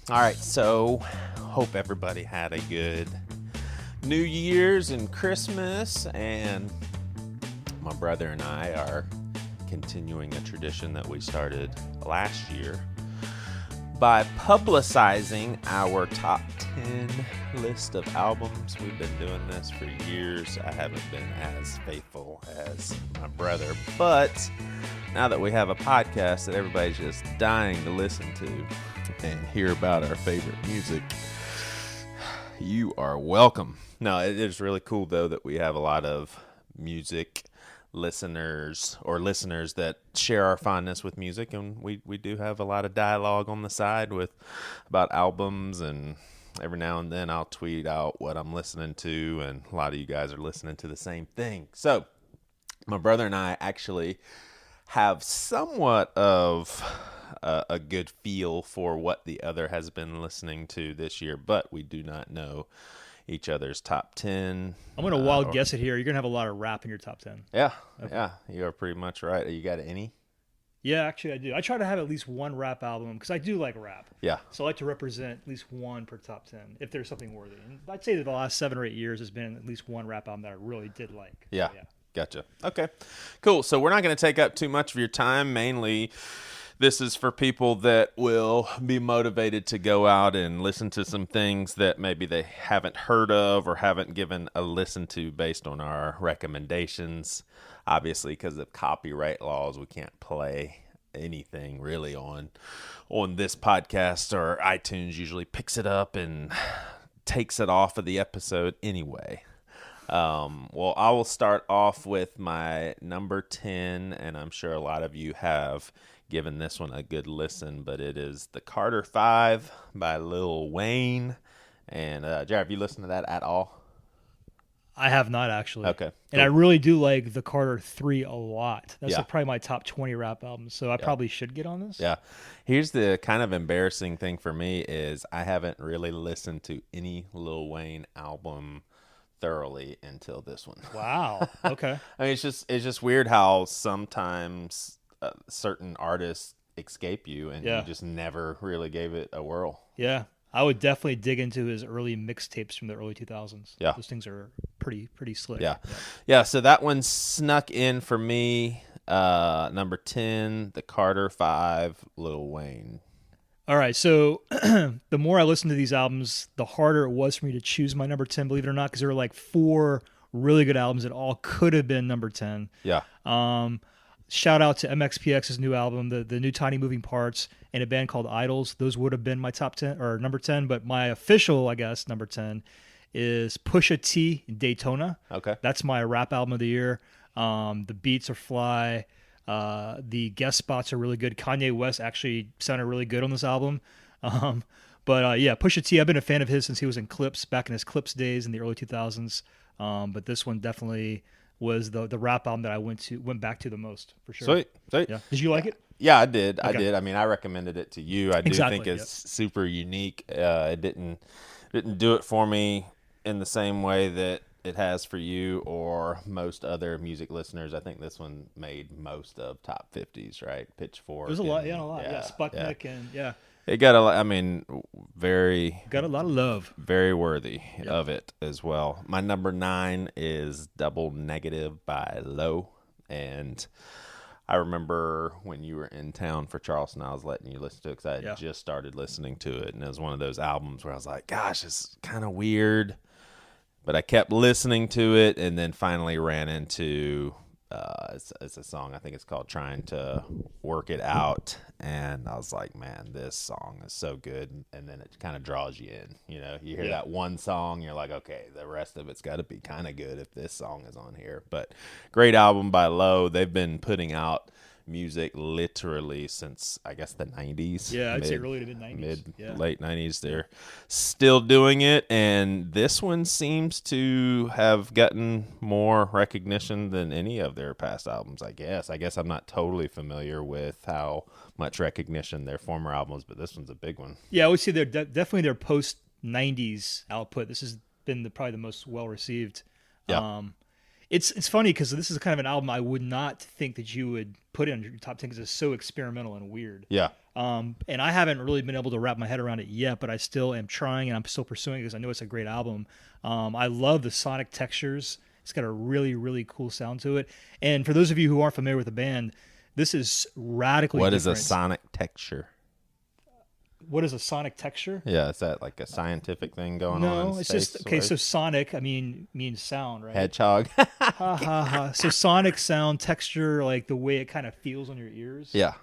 All right, so hope everybody had a good New Year's and Christmas, and my brother and I are continuing a tradition that we started last year by publicizing our top 10 list of albums. We've been doing this for years. I haven't been as faithful as my brother, but now that we have a podcast that everybody's just dying to listen to and hear about our favorite music, you are welcome. No, it is really cool though that we have a lot of music listeners or listeners that share our fondness with music, and we do have a lot of dialogue on the side with about albums, and every now and then I'll tweet out what I'm listening to, and a lot of you guys are listening to the same thing. So my brother and I actually have somewhat of a good feel for what the other has been listening to this year, but we do not know each other's top 10. I'm going to wild guess it here. You're going to have a lot of rap in your top 10. Yeah, okay. Yeah, you are pretty much right. You got any? Yeah, actually I do. I try to have at least one rap album because I do like rap. Yeah. So I like to represent at least one per top 10 if there's something worthy. And I'd say that the last 7 or 8 years has been at least one rap album that I really did like. Yeah. So, yeah. Gotcha. Okay, cool. So we're not going to take up too much of your time. Mainly, this is for people that will be motivated to go out and listen to some things that maybe they haven't heard of or haven't given a listen to based on our recommendations. Obviously, because of copyright laws, we can't play anything really on this podcast, or iTunes usually picks it up and takes it off of the episode anyway. Well, I will start off with my number 10, and I'm sure a lot of you have given this one a good listen, but it is The Carter 5 by Lil Wayne. And Jared, have you listened to that at all? I have not, actually. Okay. And I really do like The Carter 3 a lot. That's Yeah. probably my top 20 rap albums, so I probably should get on this. Yeah. Here's the kind of embarrassing thing for me is I haven't really listened to any Lil Wayne album thoroughly until this one. Wow. Okay. I mean, it's just weird how sometimes certain artists escape you, and you just never really gave it a whirl. Yeah. I would definitely dig into his early mixtapes from the early 2000s. Yeah. Those things are pretty slick. Yeah. So that one snuck in for me. Number 10, The Carter 5, Lil Wayne. All right, so the more I listened to these albums, the harder it was for me to choose my number 10, believe it or not, because there were like 4 really good albums that all could have been number 10. Yeah. Shout out to MXPX's new album, the new Tiny Moving Parts, and a band called Idols. Those would have been my top 10 or number 10, but my official, I guess, number 10 is Pusha T, Daytona. Okay. That's my rap album of the year. The beats are fly. The guest spots are really good. Kanye West actually sounded really good on this album. But Pusha T, I've been a fan of his since he was in Clips, back in his Clips days in the early 2000s. But this one definitely was the rap album that I went back to the most, for sure. Sweet. Yeah. Did you like it? Yeah, I did. Okay. I did. I mean, I recommended it to you. I do think it's super unique. It didn't do it for me in the same way that it has for you or most other music listeners. I think this one made most of top 50s, right? Pitchfork. There's a lot. Yeah. Sputnik and It got a lot. I mean, got a lot of love. Very worthy of it as well. My number 9 is Double Negative by Low, and I remember when you were in town for Charleston, I was letting you listen to it because I had just started listening to it, and it was one of those albums where I was like, gosh, it's kind of weird. But I kept listening to it, and then finally ran into it's a song, I think it's called Trying to Work It Out, and I was like, man, this song is so good. And then it kind of draws you in. You know, you hear that one song, you're like, okay, the rest of it's got to be kind of good if this song is on here. But great album by Low. They've been putting out music literally since, I guess, the 90s. Yeah, I'd say early to mid-90s. Late 90s. They're still doing it, and this one seems to have gotten more recognition than any of their past albums, I guess. I guess I'm not totally familiar with how much recognition their former albums, but this one's a big one. Yeah, I would say they're definitely their post-90s output. This has been probably the most well-received. Yeah. It's funny because this is kind of an album I would not think that you would put in your top 10 because it's so experimental and weird. Yeah. And I haven't really been able to wrap my head around it yet, but I still am trying, and I'm still pursuing it because I know it's a great album. I love the sonic textures. It's got a really, really cool sound to it. And for those of you who aren't familiar with the band, this is radically What different. is a sonic texture? What is a sonic texture? Yeah, is that like a scientific thing going on? No, it's just okay. So sonic, means sound, right? Hedgehog. Ha ha ha. So sonic sound texture, like the way it kind of feels on your ears. Yeah.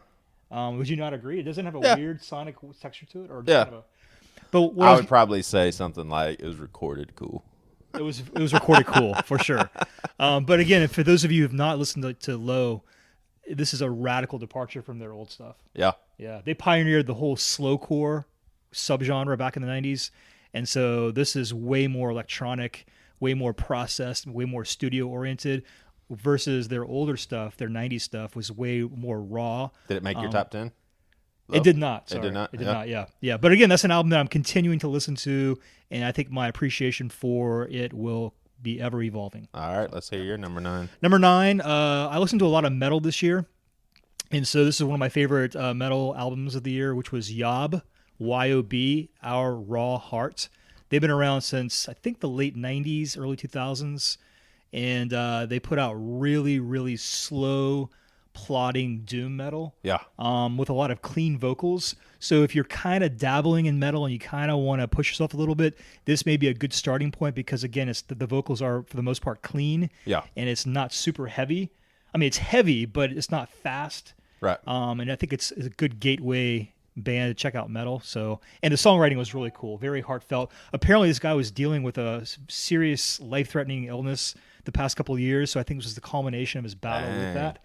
Would you not agree? It doesn't have a Yeah. weird sonic texture to it, or Yeah. kind of but what I would probably say something like it was recorded cool. it was recorded cool for sure. But again, for those of you who have not listened to Low, this is a radical departure from their old stuff. Yeah. Yeah, they pioneered the whole slowcore subgenre back in the 90s. And so this is way more electronic, way more processed, way more studio oriented versus their older stuff. Their 90s stuff was way more raw. Did it make your top 10? It did not. It did not? It did not, yeah. Yeah, but again, that's an album that I'm continuing to listen to, and I think my appreciation for it will be ever evolving. All right, let's hear your number 9. Number 9, I listened to a lot of metal this year. And so this is one of my favorite metal albums of the year, which was Yob, Y-O-B, Our Raw Heart. They've been around since, I think, the late 90s, early 2000s. And they put out really, really slow, plodding doom metal. Yeah. With a lot of clean vocals. So if you're kind of dabbling in metal and you kind of want to push yourself a little bit, this may be a good starting point because, again, it's the vocals are, for the most part, clean. Yeah. And it's not super heavy. I mean, it's heavy, but it's not fast. Right. And I think it's a good gateway band to check out metal. So, and the songwriting was really cool, very heartfelt. Apparently, this guy was dealing with a serious life-threatening illness the past couple of years. So I think this was the culmination of his battle with that.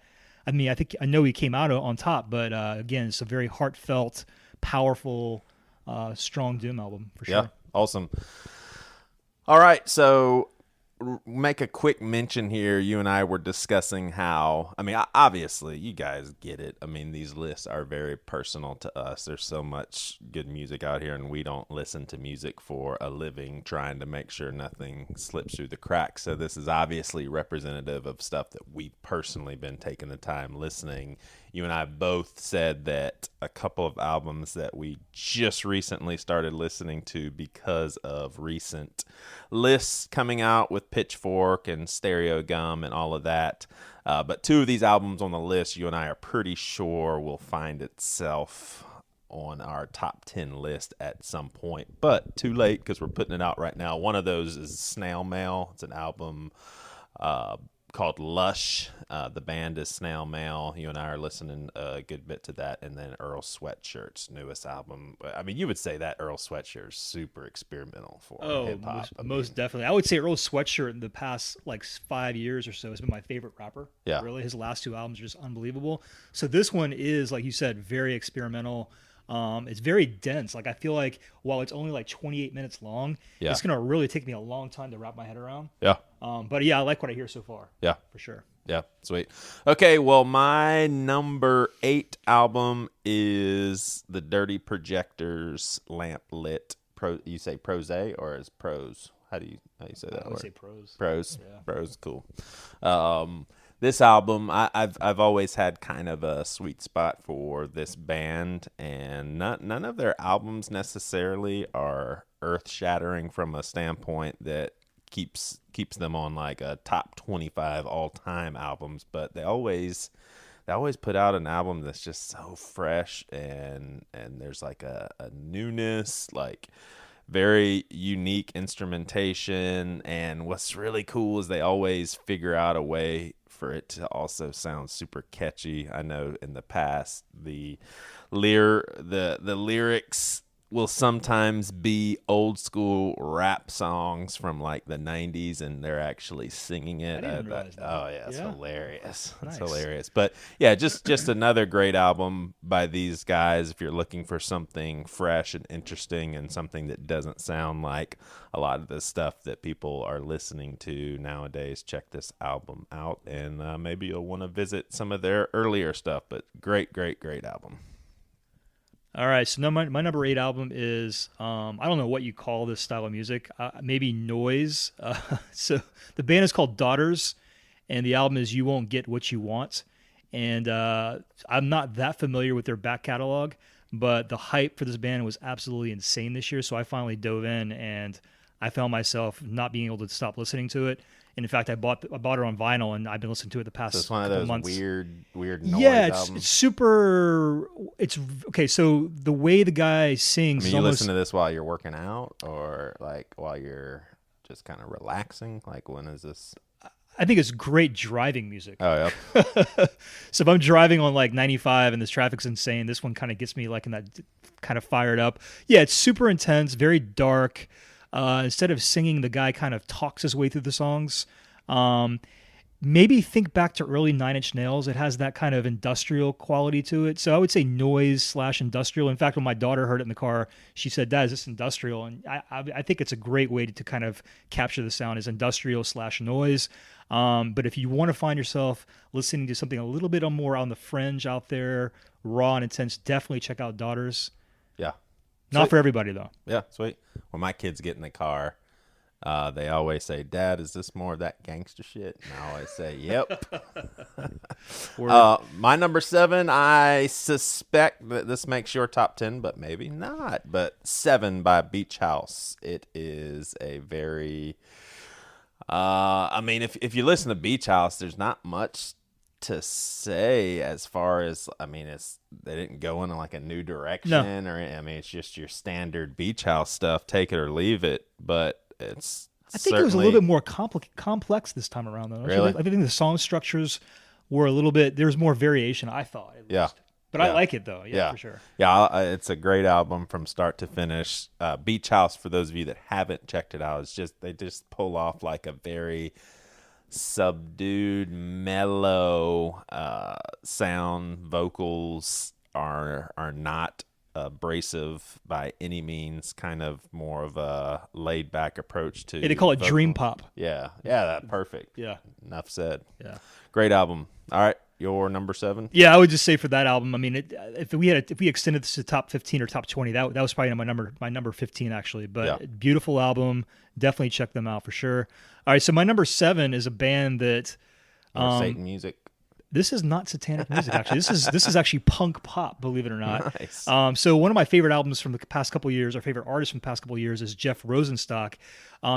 I mean, I know he came out on top, but again, it's a very heartfelt, powerful, strong doom album for sure. Yeah. Awesome. All right, so make a quick mention here. You and I were discussing how, I mean, obviously you guys get it. I mean, these lists are very personal to us. There's so much good music out here, and we don't listen to music for a living, trying to make sure nothing slips through the cracks. So this is obviously representative of stuff that we've personally been taking the time listening. You and I both said that a couple of albums that we just recently started listening to because of recent lists coming out with Pitchfork and Stereo Gum and all of that. But 2 of these albums on the list, you and I are pretty sure will find itself on our top 10 list at some point. But too late because we're putting it out right now. One of those is Snail Mail. It's an album called Lush. The band is Snail Mail. You and I are listening a good bit to that. And then Earl Sweatshirt's newest album. I mean, you would say that Earl Sweatshirt is super experimental for hip-hop. Most definitely. I would say Earl Sweatshirt in the past 5 years or so has been my favorite rapper. Yeah. Really, his last 2 albums are just unbelievable. So this one is, like you said, very experimental. It's very dense. Like I feel like while it's only 28 minutes long, it's gonna really take me a long time to wrap my head around. Yeah. But yeah, I like what I hear so far. Yeah. For sure. Yeah, sweet. Okay, well, my number 8 album is the Dirty Projectors Lamp Lit. You say prose or is prose? How do you say that? I would word? say prose. Prose. Yeah. Prose, cool. This album, I've always had kind of a sweet spot for this band, and none of their albums necessarily are earth-shattering from a standpoint that keeps them on a top 25 all-time albums, but they always put out an album that's just so fresh, and there's a newness, very unique instrumentation, and what's really cool is they always figure out a way for it to also sound super catchy. I know in the past the lyrics will sometimes be old school rap songs from the 90s, and they're actually singing it. I didn't realize that. Oh yeah, it's hilarious. Nice. It's hilarious. But yeah, just another great album by these guys. If you're looking for something fresh and interesting and something that doesn't sound like a lot of the stuff that people are listening to nowadays, check this album out, and maybe you'll want to visit some of their earlier stuff. But great album. All right, so now my number 8 album is, I don't know what you call this style of music, maybe noise. So the band is called Daughters, and the album is You Won't Get What You Want. And I'm not that familiar with their back catalog, but the hype for this band was absolutely insane this year. So I finally dove in, and I found myself not being able to stop listening to it. And in fact, I bought it on vinyl, and I've been listening to it the past So it's one of couple those months. weird noise Yeah, it's albums. super. It's okay. So the way the guy sings, I mean, is you almost, listen to this while you're working out, or like while you're just kind of relaxing. Like, when is this? I think it's great driving music. Oh, yeah. So if I'm driving on like 95 and this traffic's insane, this one kind of gets me like in that kind of fired up. Yeah, it's super intense, very dark. Instead of singing, the guy kind of talks his way through the songs. Maybe think back to early Nine Inch Nails. It has that kind of industrial quality to it. So I would say noise/industrial. In fact, when my daughter heard it in the car, she said, "Dad, is this industrial?" And I think it's a great way to kind of capture the sound, is industrial/noise. But if you want to find yourself listening to something a little bit more on the fringe out there, raw and intense, definitely check out Daughters. Yeah. Not Sweet. for everybody, though. Yeah, sweet. When my kids get in the car, they always say, "Dad, is this more of that gangster shit?" And I always say, "Yep." My number 7, I suspect that this makes your top 10, but maybe not. But 7 by Beach House. It is a very... I mean, if you listen to Beach House, there's not much to say as far as, I mean, they didn't go in like a new direction, or I mean, it's just your standard Beach House stuff, take it or leave it. But I think it was a little bit more complex this time around, though. Really? I think the song structures were a little bit. There was more variation, I thought. At least. But I like it though. Yeah, for sure. Yeah, it's a great album from start to finish. Beach House, for those of you that haven't checked it out, they just pull off like a very subdued, mellow sound. Vocals are not abrasive by any means. Kind of more of a laid back approach to. Yeah, they call it vocals. dream pop. Yeah, that perfect. Yeah, enough said. Yeah, great album. All right. Your number 7? Yeah, I would just say for that album, I mean, if we extended this to top 15 or top 20, that was probably my number 15 actually. But beautiful album, definitely check them out for sure. All right, so my number 7 is a band that Satan music. This is not satanic music actually. This is actually punk pop, believe it or not. Nice. So one of my favorite albums from the past couple of years, or favorite artist from the past couple of years, is Jeff Rosenstock.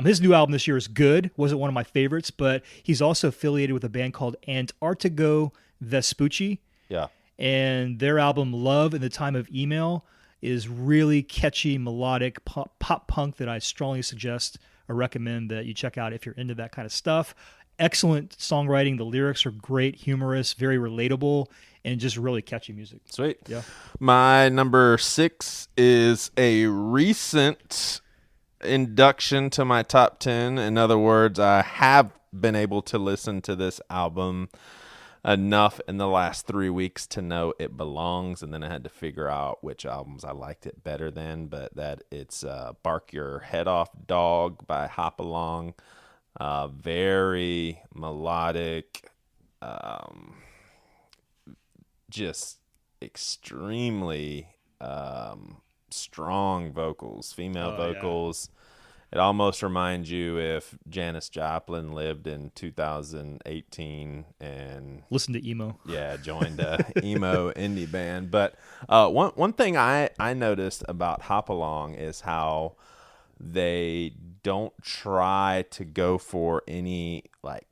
His new album this year is good. Wasn't one of my favorites, but he's also affiliated with a band called Antarctigo Vespucci. Yeah. And their album Love in the Time of Email is really catchy, melodic pop punk that I strongly suggest or recommend that you check out if you're into that kind of stuff. Excellent songwriting. The lyrics are great, humorous, very relatable, and just really catchy music. Sweet. Yeah. My number 6 is a recent induction to my top 10. In other words, I have been able to listen to this album enough in the last 3 weeks to know it belongs, and then I had to figure out which albums I liked it better than, but that it's Bark Your Head Off Dog by Hop Along. Very melodic, just extremely strong vocals, female vocals. Yeah. It almost reminds you if Janis Joplin lived in 2018 and listen to emo. Yeah, joined a emo indie band. But one thing I noticed about Hop Along is how they don't try to go for any like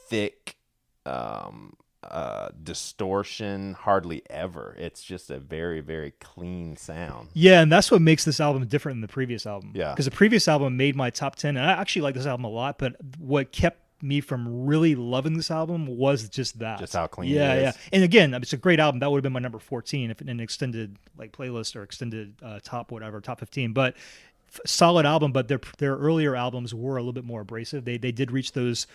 thick distortion, hardly ever. It's just a very, very clean sound. Yeah, and that's what makes this album different than the previous album. Yeah. Because the previous album made my top 10, and I actually like this album a lot, but what kept me from really loving this album was just that. Just how clean it is. Yeah. And again, it's a great album. That would have been my number 14 if in an extended like playlist or extended top 15. But solid album, but their earlier albums were a little bit more abrasive. They did reach those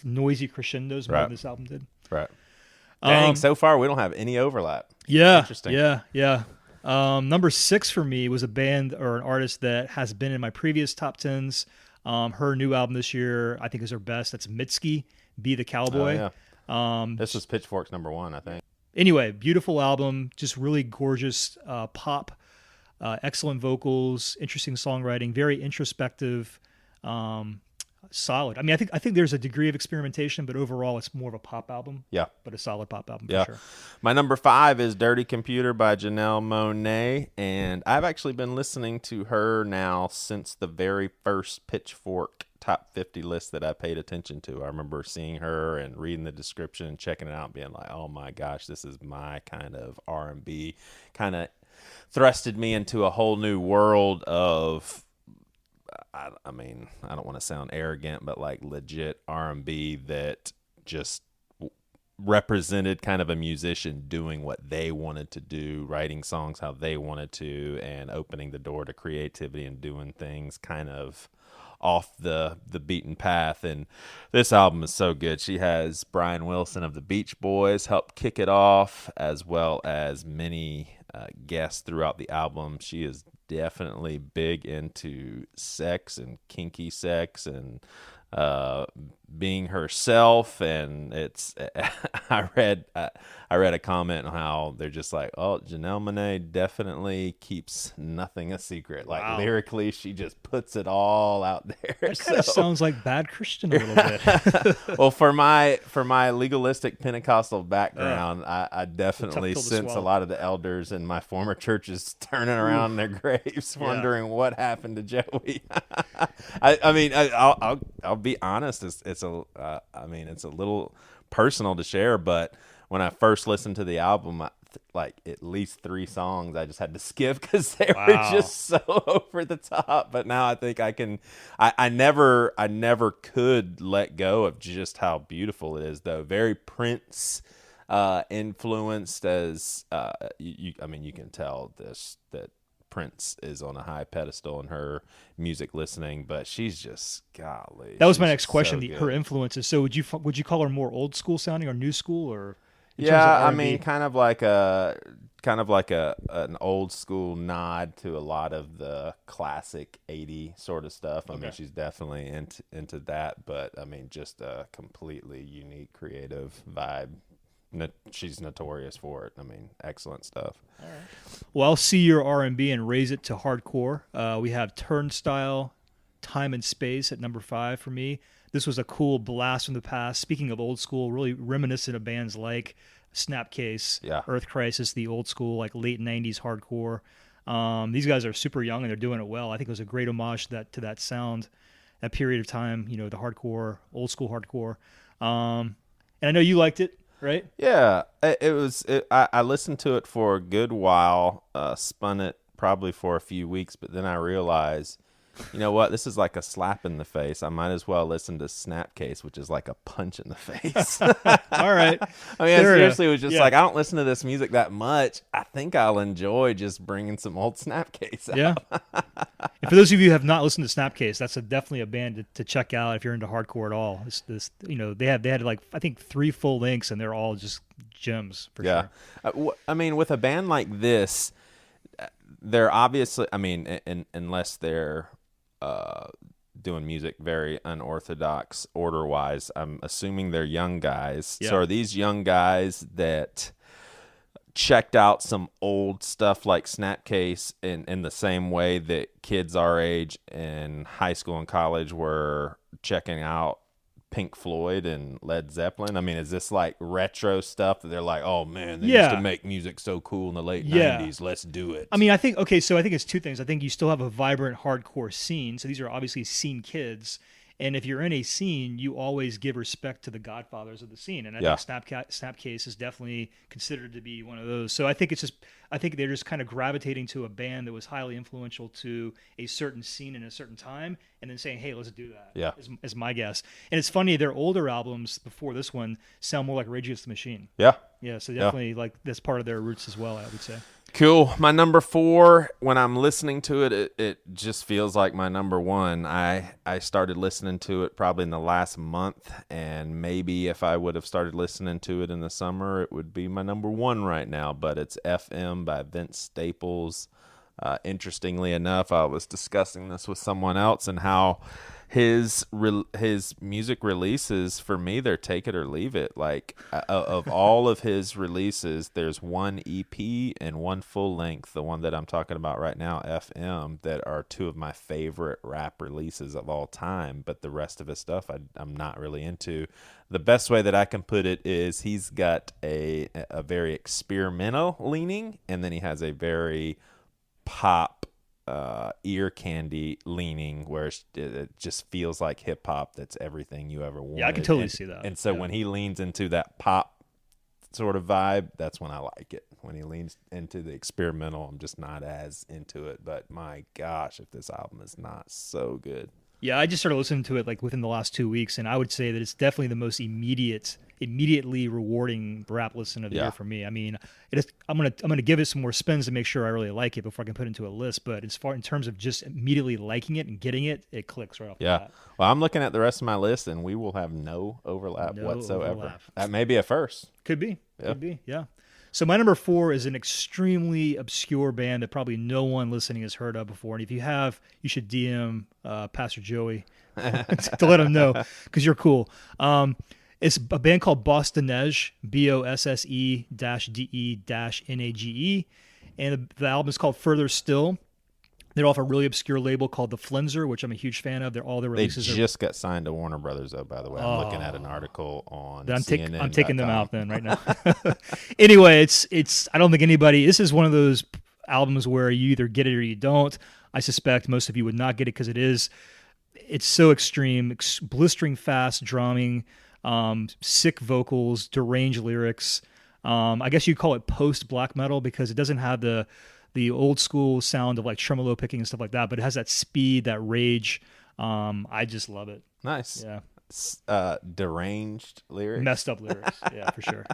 noisy crescendos more than this album did. Right. Dang, so far we don't have any overlap. Yeah. Interesting. Yeah. Number 6 for me was a band or an artist that has been in my previous top 10s. Her new album this year, I think, is her best. That's Mitski, Be the Cowboy. Oh, yeah. This was Pitchfork's number 1, I think. Anyway, beautiful album, just really gorgeous pop, excellent vocals, interesting songwriting, very introspective. solid. I mean, I think there's a degree of experimentation, but overall, it's more of a pop album. Yeah. But a solid pop album Yeah. for sure. My number 5 is Dirty Computer by Janelle Monáe, and I've actually been listening to her now since the very first Pitchfork top 50 list that I paid attention to. I remember seeing her and reading the description and checking it out and being like, oh my gosh, this is my kind of R&B. Kind of thrusted me into a whole new world of, I mean, I don't want to sound arrogant, but like legit R&B that just represented kind of a musician doing what they wanted to do, writing songs how they wanted to, and opening the door to creativity and doing things kind of off the beaten path. And this album is so good. She has Brian Wilson of the Beach Boys help kick it off, as well as many guests throughout the album. She is definitely big into sex and kinky sex and being herself, and it's I read a comment on how they're just like, oh, Janelle Monáe definitely keeps nothing a secret. Like Wow. lyrically, she just puts it all out there. That kind of sounds like Bad Christian a little bit. Well, for my legalistic Pentecostal background, I definitely pill to sense a swallow. lot of the elders in my former churches turning around in their graves, wondering what happened to Joey. I mean, I'll be honest. It's a little personal to share, but when I first listened to the album, like at least 3 songs I just had to skip because they were just so over the top. But now I think I can. I never could let go of just how beautiful it is, though. Very Prince influenced, as you can tell that Prince is on a high pedestal in her music listening, but she's just golly. That was my next question. So Her influences. So would you call her more old school sounding or new school, or in terms yeah, of I R&B? mean, kind of like an old school nod to a lot of the classic 80 sort of stuff. I mean, she's definitely into that, but I mean, just a completely unique creative vibe. She's notorious for it. I mean, excellent stuff. All right. Well, I'll see your R&B and raise it to hardcore. We have Turnstile, Time and Space at number 5 for me. This was a cool blast from the past. Speaking of old school, really reminiscent of bands like Snapcase, Earth Crisis, the old school, like late 90s hardcore. These guys are super young and they're doing it well. I think it was a great homage to that sound, that period of time, the hardcore, old school hardcore. And I know you liked it, right? Yeah, it was. I listened to it for a good while, spun it probably for a few weeks, but then I realized, you know what? This is like a slap in the face. I might as well listen to Snapcase, which is like a punch in the face. All right. I mean, I seriously was just like, I don't listen to this music that much. I think I'll enjoy just bringing some old Snapcase out. Yeah. And for those of you who have not listened to Snapcase, that's definitely a band to check out if you're into hardcore at all. They had like, I think 3 full lengths, and they're all just gems for sure. I mean, with a band like this, they're obviously, I mean, unless they're doing music very unorthodox order-wise, I'm assuming they're young guys. Yeah. So are these young guys that checked out some old stuff like Snapcase in the same way that kids our age in high school and college were checking out Pink Floyd and Led Zeppelin? I mean, is this like retro stuff that they're like, oh man, they used to make music so cool in the late 90s, let's do it? I mean, I think it's 2 things. I think you still have a vibrant hardcore scene, so these are obviously scene kids, and if you're in a scene, you always give respect to the godfathers of the scene, and I think Snapcase is definitely considered to be one of those. So I think they're just kind of gravitating to a band that was highly influential to a certain scene in a certain time, and then saying, hey, let's do that. Yeah. Is my guess. And it's funny, their older albums before this one sound more like Rage Against the Machine. Yeah. Yeah, so definitely like that's part of their roots as well, I would say. Cool. My number 4, when I'm listening to it, it just feels like my number 1. I started listening to it probably in the last month, and maybe if I would have started listening to it in the summer, it would be my number 1 right now. But it's FM by Vince Staples. Interestingly enough, I was discussing this with someone else and how his music releases, for me, they're take it or leave it. Like of all of his releases, there's one EP and one full length, the one that I'm talking about right now, FM, that are two of my favorite rap releases of all time. But the rest of his stuff, I'm not really into. The best way that I can put it is he's got a very experimental leaning, and then he has a very pop ear candy leaning, where it just feels like hip hop. That's everything you ever wanted. Yeah, I can totally see that. And so when he leans into that pop sort of vibe, that's when I like it. When he leans into the experimental, I'm just not as into it. But my gosh, if this album is not so good. Yeah, I just started listening to it like within the last 2 weeks, and I would say that it's definitely the most immediately rewarding rap listen of the year for me. I mean, I'm gonna give it some more spins to make sure I really like it before I can put it into a list. But as far in terms of just immediately liking it and getting it, it clicks right off the bat. Well, I'm looking at the rest of my list, and we will have no overlap whatsoever. That may be a first. Could be. Yeah. So my number 4 is an extremely obscure band that probably no one listening has heard of before. And if you have, you should DM Pastor Joey to let him know, because you're cool. It's a band called Bosse-de-Neige, BOSSE-DE-NAGE. And the album is called Further Still. They're off a really obscure label called The Flenser, which I'm a huge fan of. All their releases just got signed to Warner Brothers, though, by the way. I'm looking at an article on CNN. I'm taking them out then right now. Anyway, it's I don't think anybody, this is one of those albums where you either get it or you don't. I suspect most of you would not get it because it's so extreme, blistering fast drumming, sick vocals, deranged lyrics. I guess you'd call it post black metal because it doesn't have the old school sound of like tremolo picking and stuff like that, but it has that speed, that rage. I just love it. Nice. Yeah. Deranged lyrics. Messed up lyrics. Yeah, for sure.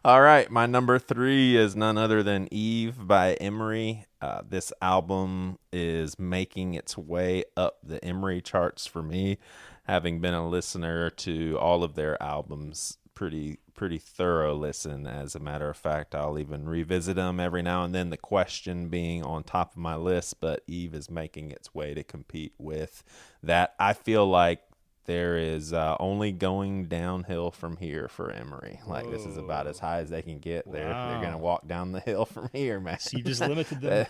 All right. My number 3 is none other than Eve by Emery. This album is making its way up the Emery charts for me, having been a listener to all of their albums. Pretty thorough listen. As a matter of fact, I'll even revisit them every now and then, the question being on top of my list, but Eve is making its way to compete with that. I feel like there is only going downhill from here for Emery. Like, this is about as high as they can get. They're going to walk down the hill from here, man. So you just limited them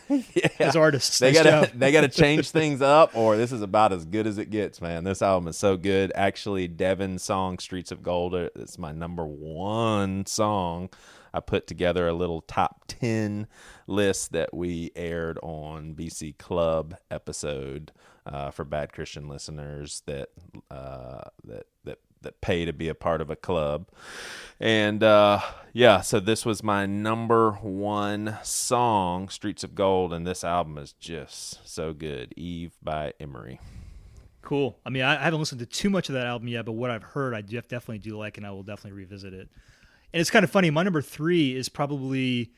as artists. They gotta change things up, or this is about as good as it gets, man. This album is so good. Actually, Devin's song "Streets of Gold" is my number 1 song. I put together a little top 10 list that we aired on BC Club episode for Bad Christian listeners that pay to be a part of a club. And so this was my number 1 song, Streets of Gold, and this album is just so good. Eve by Emery. Cool. I mean, I haven't listened to too much of that album yet, but what I've heard, I definitely do like, and I will definitely revisit it. And it's kind of funny. My number 3 is probably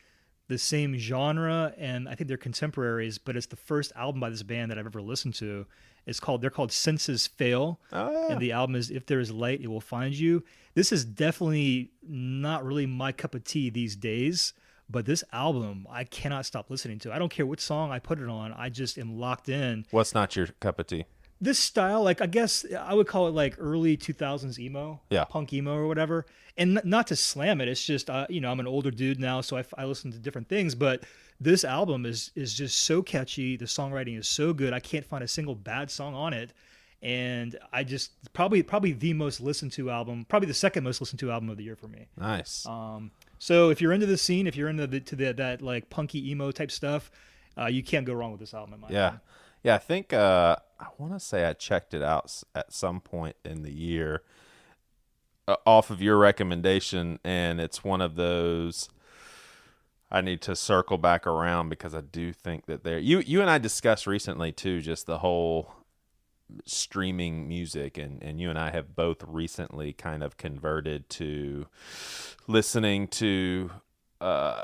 the same genre, and I think they're contemporaries, but it's the first album by this band that I've ever listened to. They're called Senses Fail, and the album is If There Is Light, It Will Find You. This is definitely not really my cup of tea these days, but this album I cannot stop listening to. I don't care what song I put it on. I just am locked in. What's not your cup of tea? This style, like, I guess I would call it like early 2000s emo, punk emo or whatever. And not to slam it, it's just, I'm an older dude now, so I listen to different things. But this album is just so catchy. The songwriting is so good. I can't find a single bad song on it. And I just, probably the most listened to album, probably the second most listened to album of the year for me. Nice. So if you're into the scene, if you're into that like punky emo type stuff, you can't go wrong with this album in my opinion. Yeah, I think I want to say I checked it out at some point in the year off of your recommendation, and it's one of those I need to circle back around because I do think that you and I discussed recently too, just the whole streaming music, and you and I have both recently kind of converted to listening to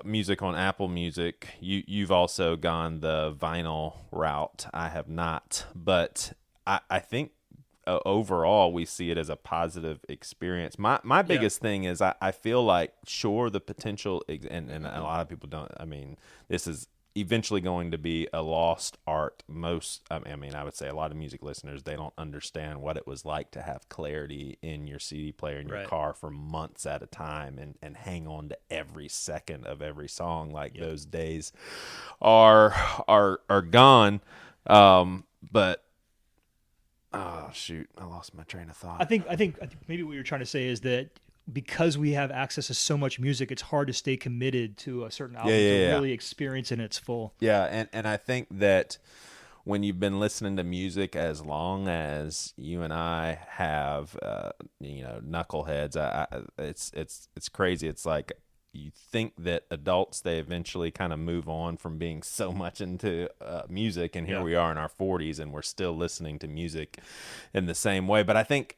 music on Apple Music. You've also gone the vinyl route. I have not, but I think overall we see it as a positive experience. My biggest thing is I feel like, sure, the potential, and a lot of people don't. I mean, this is eventually going to be a lost art. I would say a lot of music listeners, they don't understand what it was like to have clarity in your CD player in your Right. car for months at a time and hang on to every second of every song. Like those days are gone. But oh shoot, I lost my train of thought. I think maybe what you're trying to say is that because we have access to so much music, it's hard to stay committed to a certain album to really experience it in its full. Yeah, and I think that when you've been listening to music as long as you and I have, knuckleheads, it's crazy. It's like you think that adults, they eventually kind of move on from being so much into music, and here we are in our 40s and we're still listening to music in the same way. But I think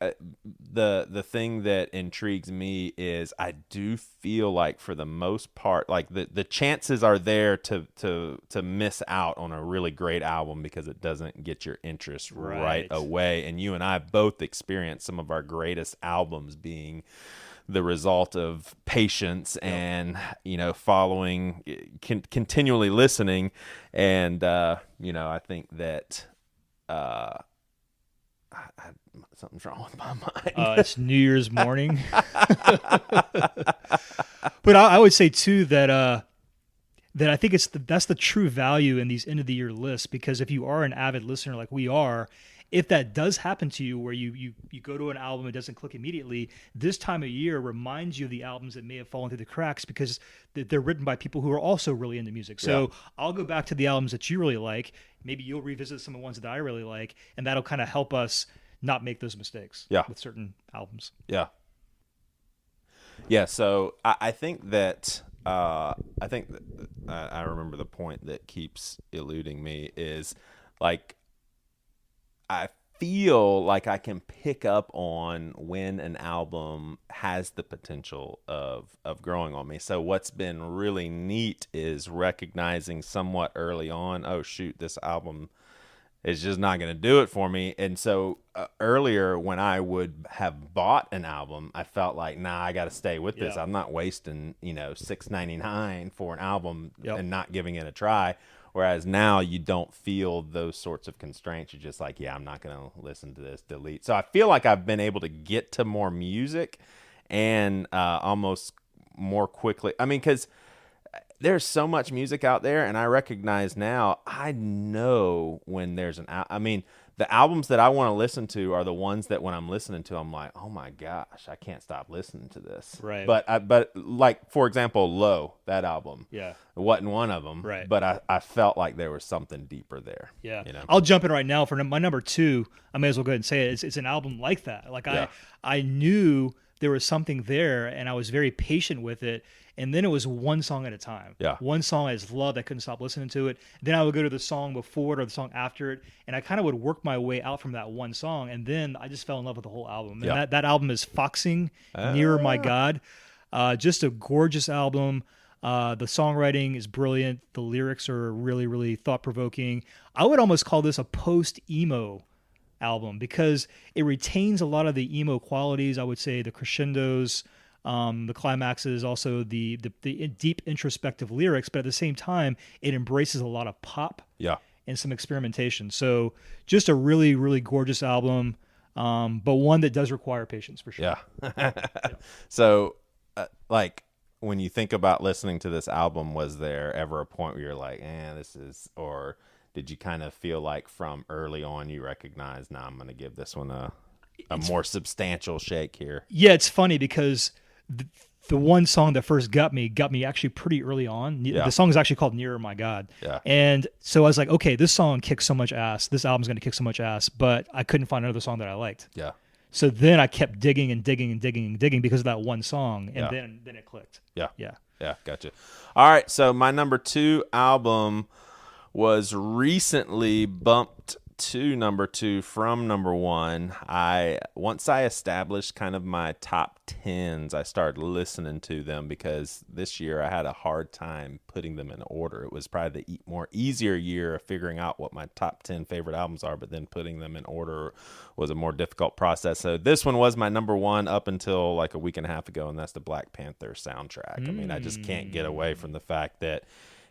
the thing that intrigues me is I do feel like for the most part, like the chances are there to miss out on a really great album because it doesn't get your interest right away. And you and I both experienced some of our greatest albums being the result of patience and, following, continually listening. And, I think that something's wrong with my mind. It's New Year's morning. But I would say, too, that I think that's the true value in these end-of-the-year lists, because if you are an avid listener like we are, if that does happen to you where you go to an album, it doesn't click immediately, this time of year reminds you of the albums that may have fallen through the cracks because they're written by people who are also really into music. So I'll go back to the albums that you really like. Maybe you'll revisit some of the ones that I really like, and that'll kind of help us not make those mistakes with certain albums. Yeah. Yeah, so I think that I remember the point that keeps eluding me is like I feel like I can pick up on when an album has the potential of growing on me. So what's been really neat is recognizing somewhat early on, oh shoot, this album is just not going to do it for me. And so earlier when I would have bought an album, I felt like, nah, I got to stay with this. I'm not wasting, $6.99 for an album and not giving it a try. Whereas now you don't feel those sorts of constraints. You're just like, I'm not going to listen to this, delete. So I feel like I've been able to get to more music and almost more quickly. I mean, because there's so much music out there, and I recognize now, I know when there's the albums that I want to listen to are the ones that when I'm listening to, I'm like, oh my gosh, I can't stop listening to this. Right. But like, for example, Low, that album. Yeah. It wasn't one of them. Right. But I felt like there was something deeper there. Yeah. I'll jump in right now for my number 2. I may as well go ahead and say it. It's an album like that. Like I knew there was something there, and I was very patient with it. And then it was one song at a time. Yeah. One song I just loved. I couldn't stop listening to it. Then I would go to the song before it or the song after it, and I kind of would work my way out from that one song. And then I just fell in love with the whole album. And that album is Foxing, Nearer My God. Just a gorgeous album. The songwriting is brilliant. The lyrics are really, really thought-provoking. I would almost call this a post-emo album because it retains a lot of the emo qualities. I would say the crescendos, the climaxes, also the deep introspective lyrics, but at the same time, it embraces a lot of pop and some experimentation. So just a really, really gorgeous album, but one that does require patience for sure. Yeah. So, like, when you think about listening to this album, was there ever a point where you're like, or did you kind of feel like from early on you recognized, I'm going to give this one a more substantial shake here? Yeah, it's funny because the one song that first got me actually pretty early on. The song is actually called Nearer My God. Yeah. And so I was like, okay, this song kicks so much ass. This album's going to kick so much ass, but I couldn't find another song that I liked. Yeah. So then I kept digging and digging and digging and digging because of that one song, and then it clicked. Yeah. Yeah. Yeah, gotcha. All right, so my number 2 album was recently bumped to number 2 from number 1. Once I established kind of my top 10s, I started listening to them because this year I had a hard time putting them in order. It was probably the more easier year of figuring out what my top 10 favorite albums are, but then putting them in order was a more difficult process. So this one was my number 1 up until like a week and a half ago, and that's the Black Panther soundtrack. I mean, I just can't get away from the fact that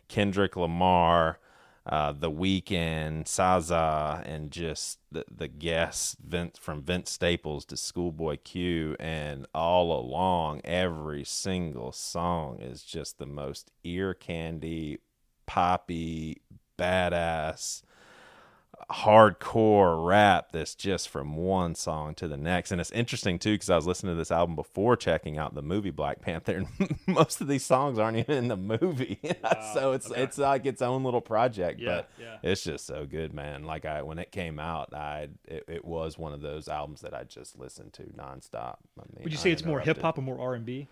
Kendrick Lamar, The Weeknd, SZA, and just the guests from Vince Staples to Schoolboy Q, and all along every single song is just the most ear candy, poppy, badass, hardcore rap that's just from one song to the next. And it's interesting too, because I was listening to this album before checking out the movie Black Panther, and most of these songs aren't even in the movie. So it's like its own little project. But it's just so good, man. Like when it came out, it was one of those albums that I just listened to nonstop. Would you say it's more hip hop or more R&B?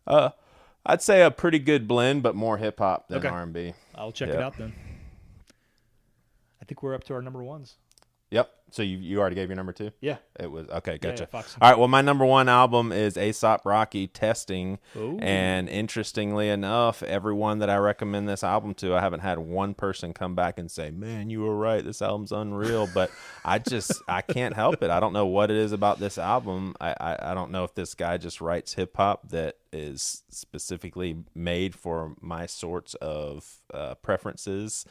I'd say a pretty good blend, but more hip hop than R&B. I'll check it out then. I think we're up to our number ones. Yep. So you already gave your number 2? Yeah. It was okay. Gotcha. Yeah, All right. Well, my number 1 album is A$AP Rocky, Testing. Ooh. And interestingly enough, everyone that I recommend this album to, I haven't had one person come back and say, "Man, you were right. This album's unreal." But I can't help it. I don't know what it is about this album. I don't know if this guy just writes hip hop that is specifically made for my sorts of preferences.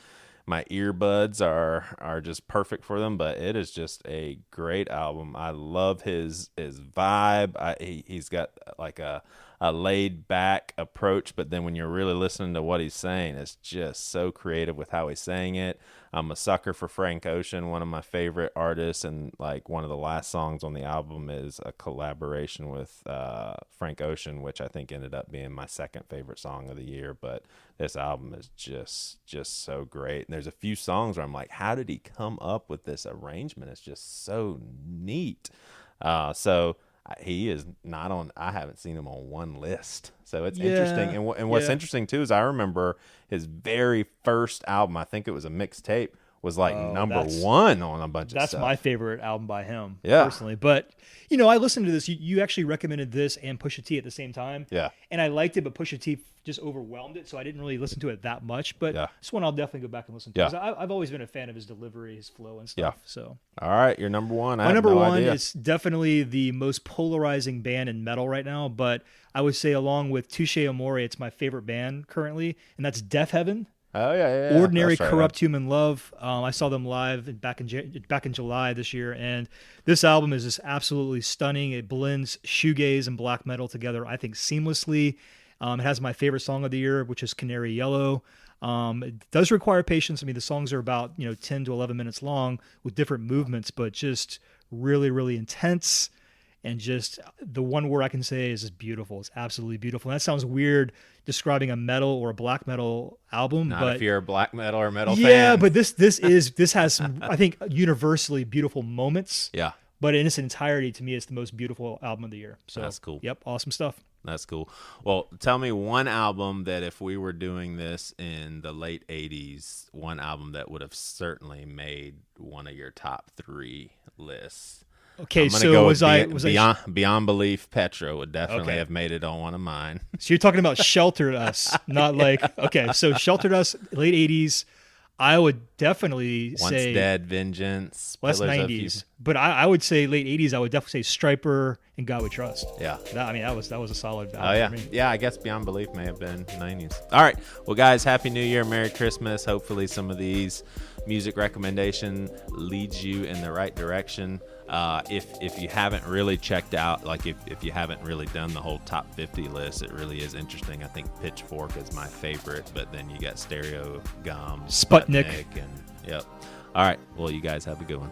My earbuds are just perfect for them, but it is just a great album. I love his vibe. He's got like a laid back approach, but then when you're really listening to what he's saying, it's just so creative with how he's saying it. I'm a sucker for Frank Ocean, one of my favorite artists, and like one of the last songs on the album is a collaboration with Frank Ocean, which I think ended up being my second favorite song of the year. But this album is just so great. And there's a few songs where I'm like, how did he come up with this arrangement? It's just so neat. So he is not on. I haven't seen him on one list, so it's interesting. And what's interesting too is I remember his very first album. I think it was a mixtape. Was like number 1 on a bunch of stuff. That's my favorite album by him, personally. But I listened to this. You actually recommended this and Pusha T at the same time. Yeah, and I liked it, but Pusha T just overwhelmed it, so I didn't really listen to it that much. But this one I'll definitely go back and listen to. Yeah, I've always been a fan of his delivery, his flow, and stuff. Yeah. So, all right, your number 1. My number 1 is definitely the most polarizing band in metal right now. But I would say, along with Touche Amore, it's my favorite band currently, and that's Death Heaven. Oh yeah. Ordinary Corrupt Human Love. I saw them live back in July this year, and this album is just absolutely stunning. It blends shoegaze and black metal together, I think, seamlessly. It has my favorite song of the year, which is Canary Yellow. It does require patience. I mean, the songs are about 10 to 11 minutes long with different movements, but just really, really intense. And just the one word I can say is just beautiful. It's absolutely beautiful. And that sounds weird describing a metal or a black metal album. Not if you're a black metal or metal fan. Yeah, but this has some, I think, universally beautiful moments. Yeah. But in its entirety, to me, it's the most beautiful album of the year. So that's cool. Yep, awesome stuff. That's cool. Well, tell me one album that if we were doing this in the late 80s, one album that would have certainly made one of your top 3 lists. Okay, so Beyond Belief, Petro would definitely have made it on one of mine. So you're talking about Sheltered Us, not like, okay, so Sheltered Us, late 80s, I would definitely Once say... Dead, Vengeance. Well, that's 90s. But I would say late 80s, I would definitely say Striper and God We Trust. Yeah. That was a solid album for me. Yeah, I guess Beyond Belief may have been 90s. All right. Well, guys, Happy New Year. Merry Christmas. Hopefully some of these music recommendation leads you in the right direction. If you haven't really checked out, like if you haven't really done the whole top 50 list, it really is interesting. I think Pitchfork is my favorite, but then you got Stereo Gum, Sputnik. and yep. All right. Well, you guys have a good one.